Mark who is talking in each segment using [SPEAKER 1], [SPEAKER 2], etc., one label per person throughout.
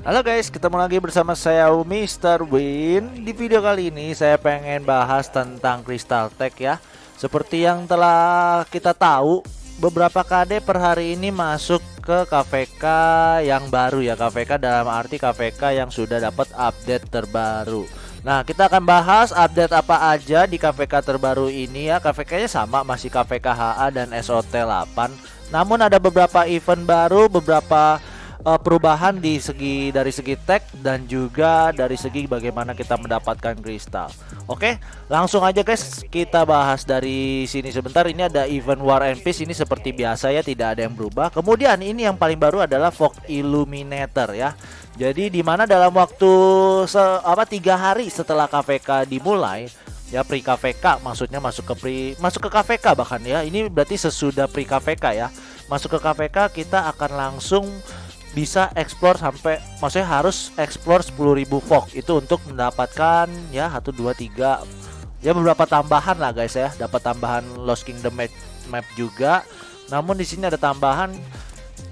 [SPEAKER 1] Halo guys, ketemu lagi bersama saya Mr. Win. Di video kali ini saya pengen bahas tentang Crystal Tech ya. Seperti yang telah kita tahu, beberapa KD per hari ini masuk ke KVK yang baru ya. KVK dalam arti KVK yang sudah dapat update terbaru. Nah, kita akan bahas update apa aja di KVK terbaru ini ya. KVK-nya sama, masih KVK HA dan SOT 8. Namun ada beberapa event baru, beberapa perubahan dari segi tech dan juga dari segi bagaimana kita mendapatkan kristal. Oke, langsung aja guys, kita bahas dari sini sebentar. Ini ada event War and Peace, ini seperti biasa ya, tidak ada yang berubah. Kemudian ini yang paling baru adalah Fog Illuminator ya. Jadi dimana dalam waktu 3 hari setelah KVK dimulai ya, pre KVK maksudnya masuk ke KVK bahkan ya. Ini berarti sesudah pre KVK ya. Masuk ke KVK kita akan langsung bisa explore sampai, maksudnya harus explore 10.000 fog itu untuk mendapatkan ya 1 2 3 ya beberapa tambahan lah guys ya. Dapat tambahan Lost Kingdom map juga. Namun di sini ada tambahan,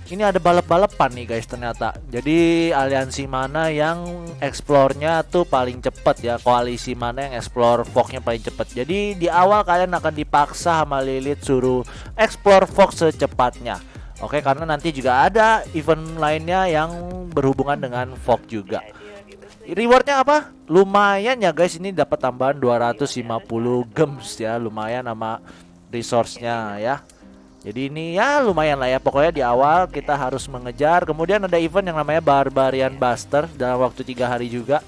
[SPEAKER 1] ini ada balap-balapan nih guys ternyata. Jadi aliansi mana yang explore-nya tuh paling cepet ya, koalisi mana yang explore fognya paling cepet. Jadi di awal kalian akan dipaksa sama Lilith suruh explore fog secepatnya. Oke, karena nanti juga ada event lainnya yang berhubungan dengan fog juga. Rewardnya apa? Lumayan ya guys, ini dapat tambahan 250 gems ya, lumayan sama resource-nya ya. Jadi ini ya lumayan lah ya, pokoknya di awal kita harus mengejar. Kemudian ada event yang namanya Barbarian Buster dalam waktu 3 hari juga.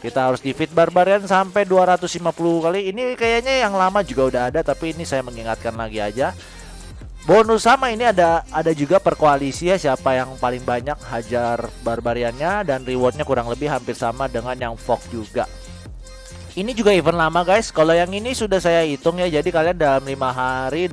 [SPEAKER 1] Kita harus defeat Barbarian sampai 250 kali. Ini kayaknya yang lama juga udah ada, tapi ini saya mengingatkan lagi aja. Bonus sama ini ada juga per koalisi ya, siapa yang paling banyak hajar barbariannya, dan rewardnya kurang lebih hampir sama dengan yang Fog juga. Ini juga event lama guys. Kalau yang ini sudah saya hitung ya, jadi kalian dalam 5 hari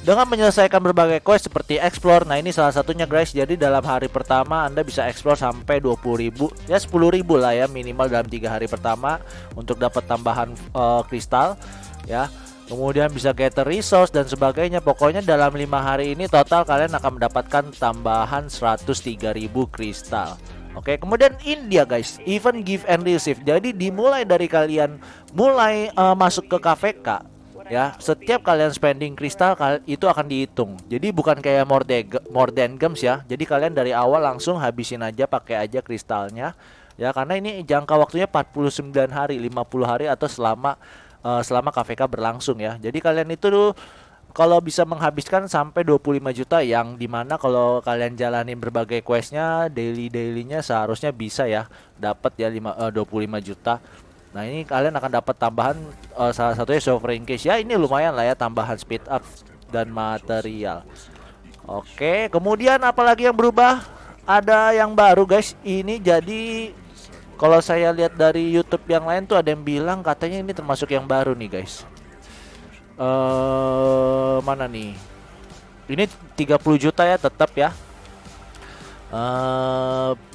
[SPEAKER 1] dengan menyelesaikan berbagai quest seperti explore. Nah ini salah satunya guys. Jadi dalam hari pertama Anda bisa explore sampai 20.000 ya, 10.000 lah ya minimal dalam 3 hari pertama untuk dapat tambahan kristal ya. Kemudian bisa gather resource dan sebagainya. Pokoknya dalam 5 hari ini total kalian akan mendapatkan tambahan 103.000 kristal. Oke, kemudian ini dia guys, event give and receive. Jadi dimulai dari kalian mulai masuk ke KVK ya, setiap kalian spending kristal itu akan dihitung. Jadi bukan kayak more than gems ya. Jadi kalian dari awal langsung habisin aja, pakai aja kristalnya ya, karena ini jangka waktunya 49 hari, 50 hari atau selama KVK berlangsung ya. Jadi kalian itu kalau bisa menghabiskan sampai 25 juta, yang dimana kalau kalian jalanin berbagai questnya dailynya seharusnya bisa ya dapat ya 25 juta. Nah ini kalian akan dapat tambahan salah satunya Sovereign Case ya. Ini lumayan lah ya, tambahan speed up dan material. Oke, kemudian apalagi yang berubah? Ada yang baru guys. Ini jadi kalau saya lihat dari YouTube yang lain tuh ada yang bilang katanya ini termasuk yang baru nih guys. Mana nih? Ini 30 juta ya tetap ya.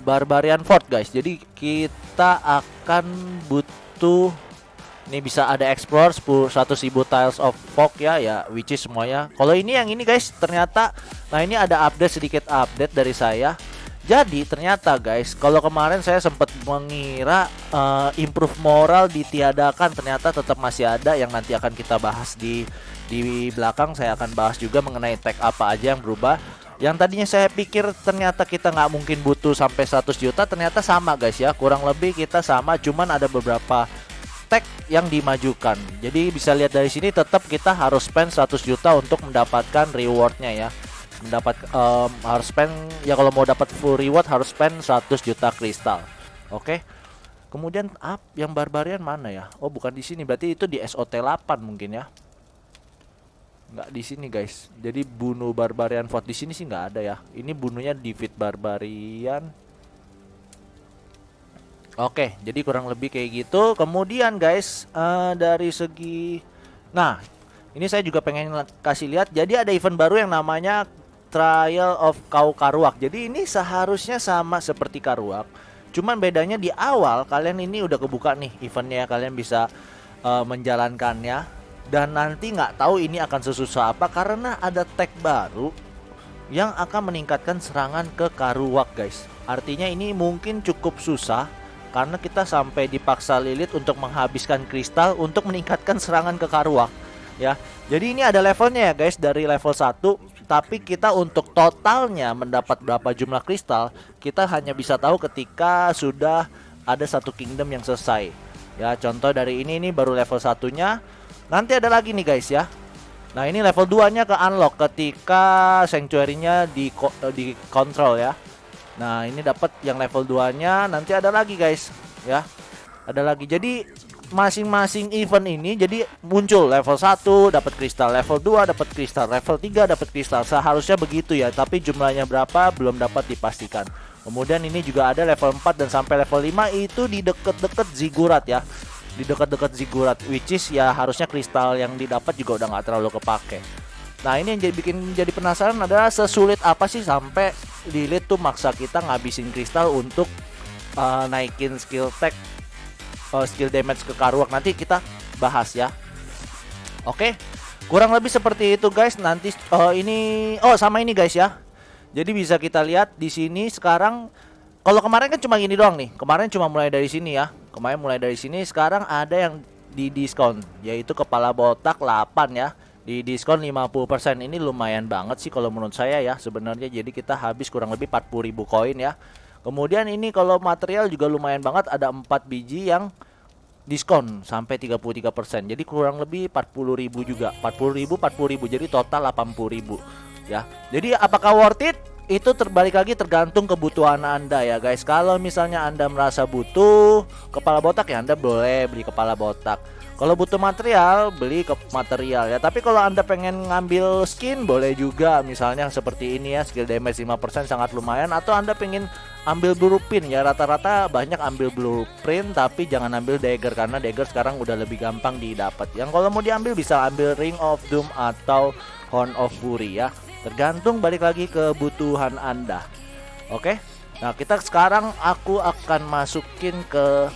[SPEAKER 1] Barbarian Fort guys. Jadi kita akan butuh, ini bisa ada explore 100.000 tiles of fog ya, which is semuanya. Kalau ini yang ini guys ternyata, nah ini ada sedikit update dari saya. Jadi ternyata guys, kalau kemarin saya sempat mengira improve moral ditiadakan, ternyata tetap masih ada, yang nanti akan kita bahas di belakang. Saya akan bahas juga mengenai tag apa aja yang berubah. Yang tadinya saya pikir ternyata kita nggak mungkin butuh sampai 100 juta, ternyata sama guys ya, kurang lebih kita sama, cuman ada beberapa tag yang dimajukan. Jadi bisa lihat dari sini, tetap kita harus spend 100 juta untuk mendapatkan rewardnya ya. Harus spend ya, kalau mau dapat full reward harus spend 100 juta kristal. Oke. Kemudian yang barbarian mana ya? Oh bukan di sini, berarti itu di SOT 8 mungkin ya. Nggak di sini guys. Jadi bunuh barbarian fort di sini sih nggak ada ya. Ini bunuhnya defeat barbarian. Oke, jadi kurang lebih kayak gitu. Kemudian guys, dari segi, nah ini saya juga pengen kasih lihat. Jadi ada event baru yang namanya Trial of Kau Karuak. Jadi ini seharusnya sama seperti Karuak, cuman bedanya di awal kalian ini udah kebuka nih eventnya, kalian bisa menjalankannya. Dan nanti nggak tahu ini akan sesusah apa, karena ada tag baru yang akan meningkatkan serangan ke Karuak guys. Artinya ini mungkin cukup susah karena kita sampai dipaksa Lilith untuk menghabiskan kristal untuk meningkatkan serangan ke Karuak ya. Jadi ini ada levelnya ya guys, dari level 1. Tapi kita untuk totalnya mendapat berapa jumlah kristal, kita hanya bisa tahu ketika sudah ada satu kingdom yang selesai. Ya, contoh dari ini baru level 1-nya. Nanti ada lagi nih guys ya. Nah, ini level 2-nya ke unlock ketika sanctuary-nya di control ya. Nah, ini dapat yang level 2-nya, nanti ada lagi guys ya. Ada lagi. Jadi masing-masing event ini jadi muncul level 1 dapat kristal, level 2 dapat kristal, level 3 dapat kristal. Seharusnya begitu ya, tapi jumlahnya berapa belum dapat dipastikan. Kemudian ini juga ada level 4 dan sampai level 5 itu di deket-deket Ziggurat ya. Di dekat-dekat Ziggurat, which is ya harusnya kristal yang didapat juga udah nggak terlalu kepake. Nah, ini yang bikin jadi penasaran adalah sesulit apa sih sampai Lilith tuh maksa kita ngabisin kristal untuk naikin skill tag, skill damage ke Karuak. Nanti kita bahas ya. Oke, kurang lebih seperti itu guys. Nanti ini sama ini guys ya. Jadi bisa kita lihat di sini sekarang. Kalau kemarin kan cuma gini doang nih. Kemarin cuma mulai dari sini ya. Kemarin mulai dari sini, sekarang ada yang di diskon, yaitu kepala botak 8 ya. Di diskon 50%. Ini lumayan banget sih kalau menurut saya ya sebenarnya. Jadi kita habis kurang lebih 40.000 koin ya. Kemudian ini kalau material juga lumayan banget, ada 4 biji yang diskon sampai 33%. Jadi kurang lebih 40.000 juga. 40.000 jadi total 80.000 ya. Jadi apakah worth it? Itu terbalik lagi tergantung kebutuhan Anda ya guys. Kalau misalnya Anda merasa butuh kepala botak ya Anda boleh beli kepala botak. Kalau butuh material, beli ke material ya. Tapi kalau Anda pengen ngambil skin boleh juga. Misalnya seperti ini ya, skill damage 5% sangat lumayan. Atau Anda pengen ambil blueprint ya, rata-rata banyak ambil blueprint. Tapi jangan ambil dagger karena dagger sekarang udah lebih gampang didapat. Yang kalau mau diambil bisa ambil Ring of Doom atau Horn of Fury ya. Tergantung balik lagi kebutuhan Anda. Oke. Nah, kita sekarang aku akan masukin ke,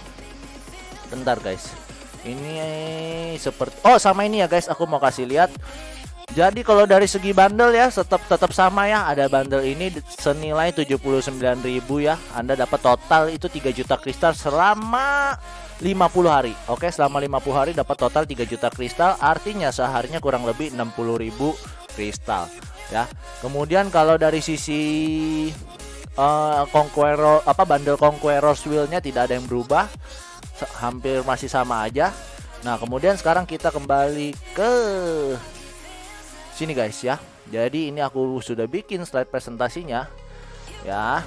[SPEAKER 1] bentar guys. Ini seperti sama ini ya guys, aku mau kasih lihat. Jadi kalau dari segi bundle ya tetap sama ya. Ada bundle ini senilai 79.000 ya. Anda dapat total itu 3 juta kristal selama 50 hari. Oke, selama 50 hari dapat total 3 juta kristal. Artinya seharinya kurang lebih 60.000 kristal ya. Kemudian kalau dari sisi bundle Conqueror's Wheel-nya tidak ada yang berubah, hampir masih sama aja. Nah, kemudian sekarang kita kembali ke sini guys ya. Jadi ini aku sudah bikin slide presentasinya ya.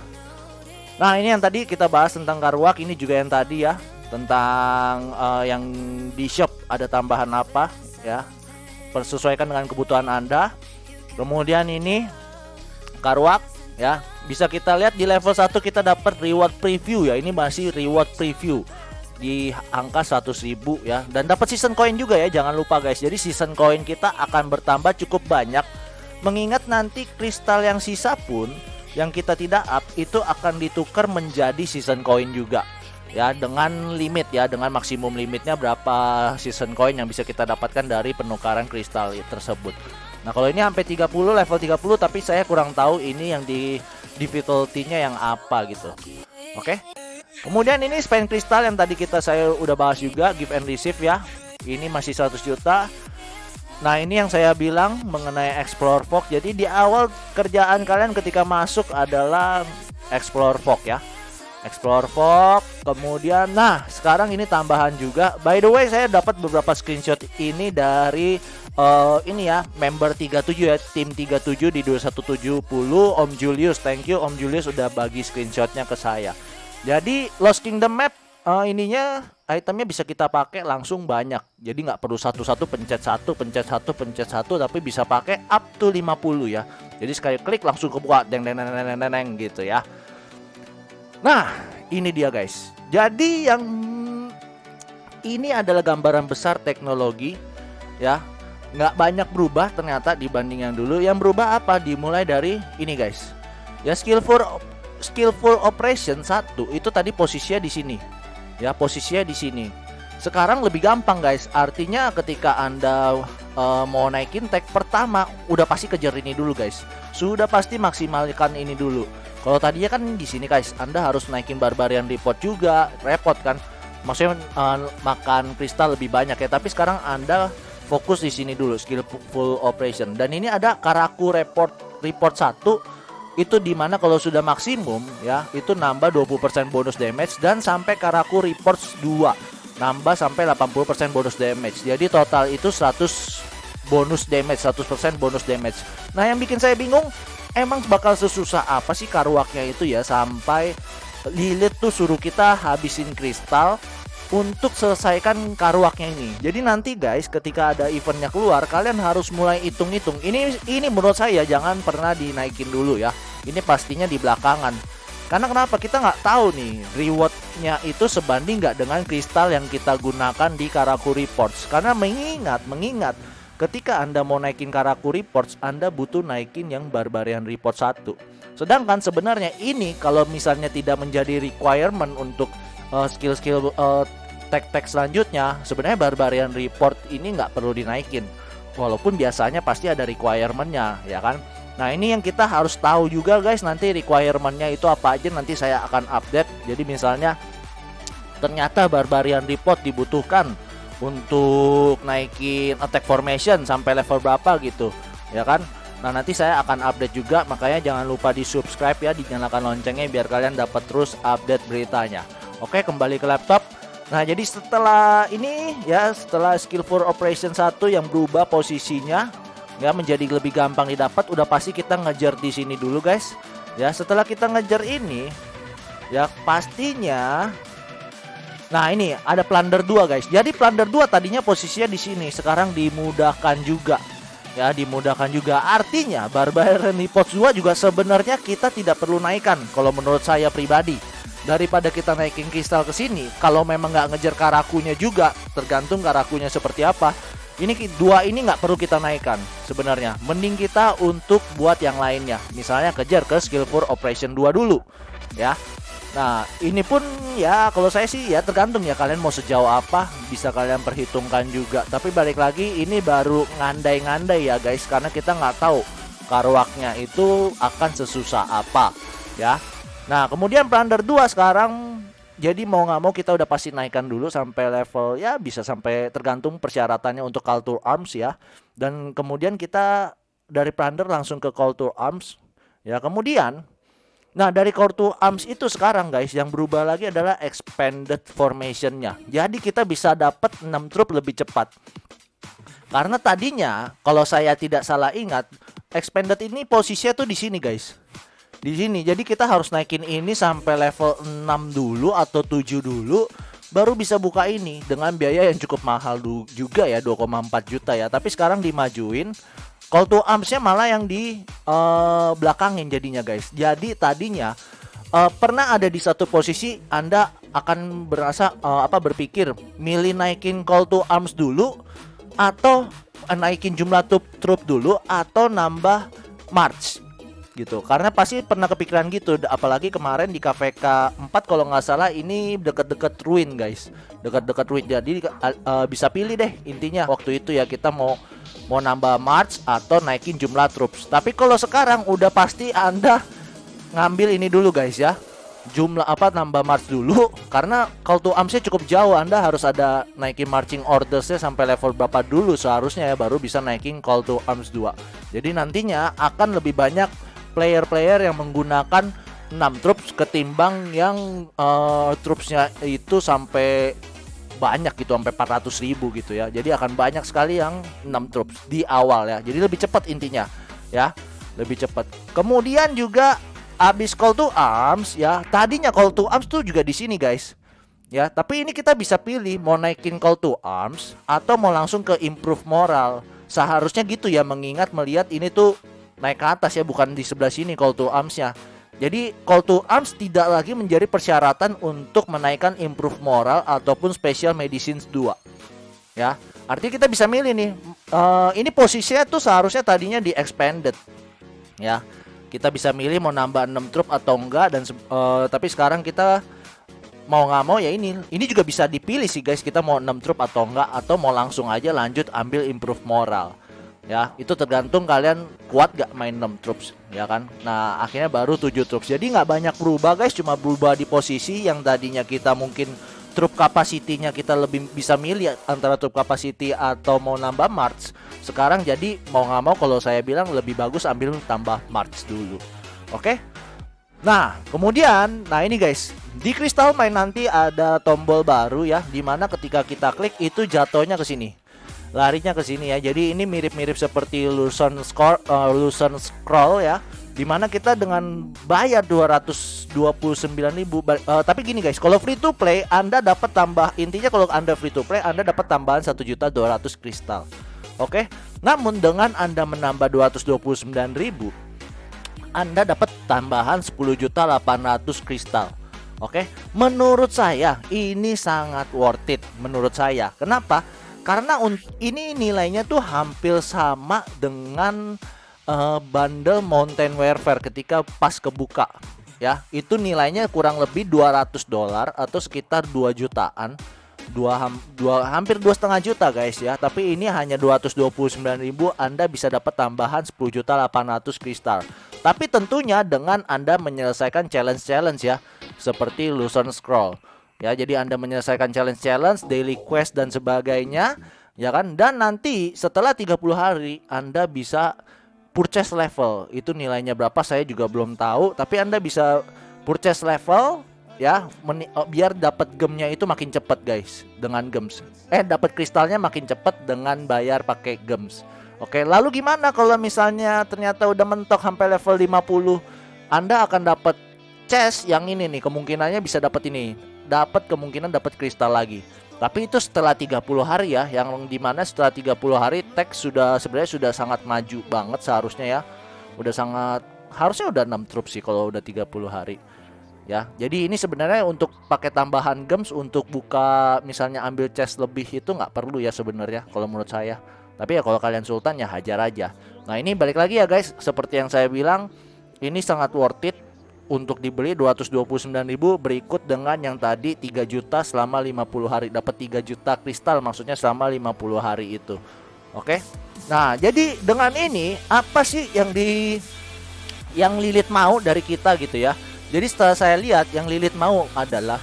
[SPEAKER 1] Nah, ini yang tadi kita bahas tentang Karuak. Ini juga yang tadi ya, tentang yang di shop ada tambahan apa ya, persesuaikan dengan kebutuhan Anda. Kemudian ini Karuak ya, bisa kita lihat di level 1 kita dapat reward preview ya. Ini masih reward preview di angka 100.000 ya. Dan dapat season coin juga ya, jangan lupa guys. Jadi season coin kita akan bertambah cukup banyak. Mengingat nanti kristal yang sisa pun yang kita tidak up itu akan ditukar menjadi season coin juga ya, dengan limit ya, dengan maksimum limitnya berapa season coin yang bisa kita dapatkan dari penukaran kristal tersebut. Nah, kalau ini sampai 30, level 30, tapi saya kurang tahu ini yang di difficulty-nya yang apa gitu. Oke. Kemudian ini spend kristal yang tadi saya udah bahas juga, give and receive ya. Ini masih 100 juta. Nah, ini yang saya bilang mengenai Explore Fog. Jadi di awal kerjaan kalian ketika masuk adalah Explore Fog ya. Explore Fog. Kemudian nah, sekarang ini tambahan juga. By the way, saya dapat beberapa screenshot ini dari ini ya, member 37 ya, tim 37 di 2170, Om Julius. Thank you Om Julius udah bagi screenshotnya ke saya. Jadi Lost Kingdom map ininya itemnya bisa kita pakai langsung banyak. Jadi nggak perlu satu-satu pencet satu, tapi bisa pakai up to 50 ya. Jadi sekali klik langsung kebuka deng gitu ya. Nah, ini dia guys. Jadi yang ini adalah gambaran besar teknologi ya. Nggak banyak berubah ternyata dibanding yang dulu. Yang berubah apa? Dimulai dari ini guys. Ya, skillful operation 1 itu tadi posisinya di sini. Ya, posisinya di sini. Sekarang lebih gampang guys. Artinya ketika Anda mau naikin tag pertama, udah pasti kejar ini dulu guys. Sudah pasti maksimalkan ini dulu. Kalau tadinya kan di sini guys, Anda harus naikin Barbarian Report juga, repot kan. Maksudnya makan kristal lebih banyak ya. Tapi sekarang Anda fokus di sini dulu, skillful operation. Dan ini ada Karaku report 1. Itu dimana kalau sudah maksimum ya, itu nambah 20% bonus damage. Dan sampai Karaku Reports 2 nambah sampai 80% bonus damage. Jadi total itu 100 bonus damage, 100% bonus damage. Nah yang bikin saya bingung, emang bakal sesusah apa sih Karuaknya itu ya, sampai Lilith tuh suruh kita habisin kristal untuk selesaikan Karuaknya ini. Jadi nanti guys, ketika ada eventnya keluar, kalian harus mulai hitung-hitung. Ini menurut saya jangan pernah dinaikin dulu ya. Ini pastinya di belakangan. Karena kenapa? Kita nggak tahu nih rewardnya itu sebanding nggak dengan kristal yang kita gunakan di Karaku Reports. Karena mengingat ketika Anda mau naikin Karaku Reports, Anda butuh naikin yang Barbarian Report 1. Sedangkan sebenarnya ini kalau misalnya tidak menjadi requirement untuk skill-skill tag-tag selanjutnya, sebenarnya Barbarian Report ini nggak perlu dinaikin. Walaupun biasanya pasti ada requirement-nya, ya kan? Nah ini yang kita harus tahu juga guys, nanti requirement-nya itu apa aja nanti saya akan update. Jadi misalnya ternyata Barbarian Report dibutuhkan untuk naikin attack formation sampai level berapa gitu, ya kan? Nah nanti saya akan update juga, makanya jangan lupa di subscribe ya, dinyalakan loncengnya biar kalian dapat terus update beritanya. Oke, kembali ke laptop. Nah jadi setelah ini ya, setelah skillful operation 1 yang berubah posisinya ya menjadi lebih gampang didapat, udah pasti kita ngejar di sini dulu guys. Ya setelah kita ngejar ini ya pastinya, nah ini ada plunder 2 guys. Jadi plunder 2 tadinya posisinya di sini, sekarang dimudahkan juga. Ya dimudahkan juga, artinya Barbarian Report 2 juga sebenarnya kita tidak perlu naikkan kalau menurut saya pribadi. Daripada kita naikin kristal ke sini, kalau memang nggak ngejar Karakunya juga, tergantung Karakunya seperti apa. Ini dua ini nggak perlu kita naikkan sebenarnya. Mending kita untuk buat yang lainnya. Misalnya kejar ke skillful operation 2 dulu ya. Nah ini pun ya kalau saya sih ya tergantung ya, kalian mau sejauh apa bisa kalian perhitungkan juga. Tapi balik lagi ini baru ngandai-ngandai ya guys, karena kita nggak tahu Karuaknya itu akan sesusah apa ya. Nah kemudian plunder 2 sekarang, jadi mau nggak mau kita udah pasti naikkan dulu sampai level ya, bisa sampai tergantung persyaratannya untuk Call to Arms ya. Dan kemudian kita dari plunder langsung ke Call to Arms ya. Kemudian nah dari Call to Arms itu sekarang guys yang berubah lagi adalah expanded formationnya. Jadi kita bisa dapat 6 troop lebih cepat. Karena tadinya kalau saya tidak salah ingat, expanded ini posisinya tuh di sini guys, di sini. Jadi kita harus naikin ini sampai level 6 dulu atau 7 dulu, baru bisa buka ini dengan biaya yang cukup mahal juga ya, 2,4 juta ya. Tapi sekarang dimajuin, Call to Arms-nya malah yang di belakangin jadinya guys. Jadi tadinya pernah ada di satu posisi Anda akan berasa berpikir milih naikin Call to Arms dulu atau naikin jumlah troop dulu atau nambah March gitu. Karena pasti pernah kepikiran gitu, apalagi kemarin di KVK 4 kalau nggak salah ini deket-deket ruin guys, deket-deket ruin. Jadi bisa pilih deh intinya waktu itu ya, kita mau nambah March atau naikin jumlah troops. Tapi kalau sekarang udah pasti Anda ngambil ini dulu guys ya, jumlah nambah March dulu, karena Call to Arms-nya cukup jauh. Anda harus ada naikin marching orders-nya sampai level berapa dulu seharusnya ya, baru bisa naikin Call to Arms 2. Jadi nantinya akan lebih banyak player-player yang menggunakan 6 troops ketimbang yang troopsnya itu sampai banyak gitu, sampai 400.000 gitu ya. Jadi akan banyak sekali yang 6 troops di awal ya. Jadi lebih cepat intinya ya, lebih cepat. Kemudian juga abis Call to Arms ya, tadinya Call to Arms tuh juga di sini guys ya. Tapi ini kita bisa pilih mau naikin Call to Arms atau mau langsung ke improve moral. Seharusnya gitu ya, melihat ini tuh naik ke atas ya, bukan di sebelah sini Call to Arms-nya. Jadi Call to Arms tidak lagi menjadi persyaratan untuk menaikkan improve moral ataupun special medicines 2 ya. Artinya kita bisa milih nih, ini posisinya tuh seharusnya tadinya di expanded ya. Kita bisa milih mau nambah 6 troop atau enggak, dan tapi sekarang kita mau nggak mau ya ini juga bisa dipilih sih guys, kita mau 6 troop atau enggak, atau mau langsung aja lanjut ambil improve moral. Ya, itu tergantung kalian kuat gak main 6 troops, ya kan. Nah, akhirnya baru 7 troops. Jadi nggak banyak berubah guys, cuma berubah di posisi yang tadinya kita mungkin troop capacity-nya kita lebih bisa milih antara troop capacity atau mau nambah march. Sekarang jadi mau nggak mau kalau saya bilang lebih bagus ambil tambah march dulu. Oke. Nah, kemudian, nah ini guys, di Crystal Mine nanti ada tombol baru ya, dimana ketika kita klik itu jatuhnya ke sini, larinya ke sini ya. Jadi ini mirip-mirip seperti Luzon Scroll ya, dimana kita dengan bayar 229.000. Tapi gini guys, kalau free to play Anda dapat tambah, intinya kalau Anda free to play Anda dapat tambahan 1.200.000 kristal. Oke. Namun dengan Anda menambah 229.000, Anda dapat tambahan 10.800.000 kristal. Oke, menurut saya ini sangat worth it menurut saya. Kenapa? Karena ini nilainya tuh hampir sama dengan bundle Mountain Warfare ketika pas kebuka. Ya, itu nilainya kurang lebih $200 atau sekitar 2 jutaan. Hampir 2,5 juta guys ya. Tapi ini hanya 229.000, Anda bisa dapat tambahan 10.800.000 kristal. Tapi tentunya dengan Anda menyelesaikan challenge ya, seperti Luzon Scroll. Ya, jadi Anda menyelesaikan challenge, daily quest dan sebagainya, ya kan? Dan nanti setelah 30 hari Anda bisa purchase level. Itu nilainya berapa saya juga belum tahu, tapi Anda bisa purchase level ya, biar dapat gemnya itu makin cepat guys dengan gems. Dapat kristalnya makin cepat dengan bayar pakai gems. Oke, lalu gimana kalau misalnya ternyata udah mentok sampai level 50? Anda akan dapat chest yang ini nih, kemungkinannya bisa dapat ini. Kemungkinan dapat kristal lagi. Tapi itu setelah 30 hari ya, yang dimana setelah 30 hari tag sebenarnya sudah sangat maju banget seharusnya ya. Harusnya udah 6 troop sih kalau udah 30 hari. Ya, jadi ini sebenarnya untuk pakai tambahan gems untuk buka misalnya ambil chest lebih itu nggak perlu ya sebenarnya kalau menurut saya. Tapi ya kalau kalian sultan ya hajar aja. Nah, ini balik lagi ya guys, seperti yang saya bilang, ini sangat worth it untuk dibeli 229.000 berikut dengan yang tadi 3 juta selama 50 hari. Dapat 3 juta kristal maksudnya selama 50 hari itu. Oke. Nah, jadi dengan ini apa sih yang Lilith mau dari kita gitu ya. Jadi setelah saya lihat yang Lilith mau adalah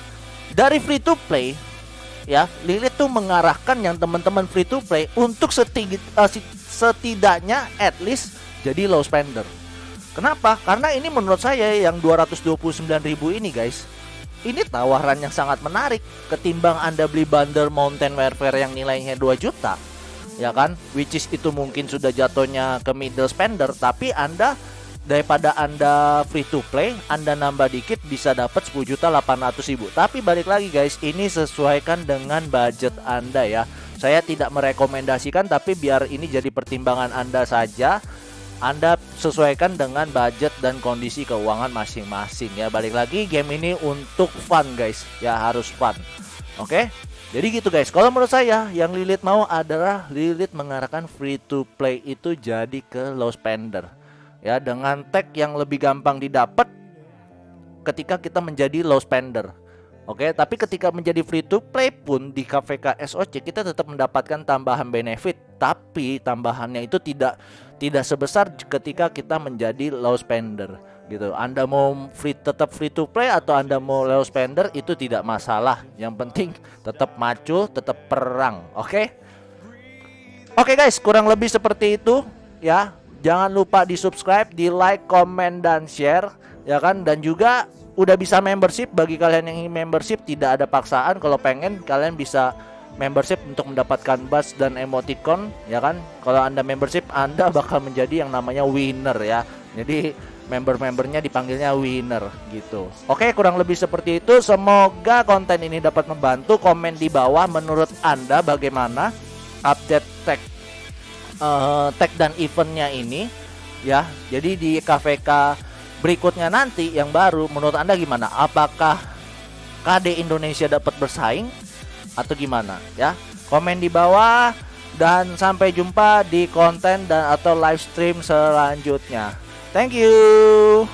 [SPEAKER 1] dari free to play ya, Lilith tuh mengarahkan yang teman-teman free to play untuk setidaknya at least jadi low spender. Kenapa? Karena ini menurut saya yang 229.000 ini guys, ini tawaran yang sangat menarik ketimbang Anda beli bundle Mountain Warfare yang nilainya 2 juta. Ya kan? Which is itu mungkin sudah jatuhnya ke middle spender, tapi daripada Anda free to play, Anda nambah dikit bisa dapat 10.800.000. Tapi balik lagi guys, ini sesuaikan dengan budget Anda ya. Saya tidak merekomendasikan, tapi biar ini jadi pertimbangan Anda saja. Anda sesuaikan dengan budget dan kondisi keuangan masing-masing ya. Balik lagi, game ini untuk fun guys. Ya, harus fun. Oke? Jadi gitu guys. Kalau menurut saya yang Lilith mau adalah Lilith mengarahkan free to play itu jadi ke low spender. Ya, dengan tag yang lebih gampang didapat ketika kita menjadi low spender. Oke, tapi ketika menjadi free to play pun di KVK SOC kita tetap mendapatkan tambahan benefit, tapi tambahannya itu tidak sebesar ketika kita menjadi low spender gitu. Anda mau tetap free to play atau Anda mau low spender itu tidak masalah. Yang penting tetap maju, tetap perang. Oke? Oke guys, kurang lebih seperti itu ya. Jangan lupa di subscribe, di like, komen, dan share ya kan. Dan juga udah bisa membership. Bagi kalian yang ingin membership tidak ada paksaan. Kalau pengen kalian bisa membership untuk mendapatkan badge dan emoticon ya kan. Kalau Anda membership Anda bakal menjadi yang namanya winner ya. Jadi membernya dipanggilnya winner gitu. Oke, kurang lebih seperti itu. Semoga konten ini dapat membantu. Komen di bawah menurut Anda bagaimana update tag dan eventnya ini ya. Jadi di KVK berikutnya nanti yang baru menurut Anda gimana? Apakah KD Indonesia dapat bersaing atau gimana ya? Komen di bawah dan sampai jumpa di konten dan atau live stream selanjutnya. Thank you.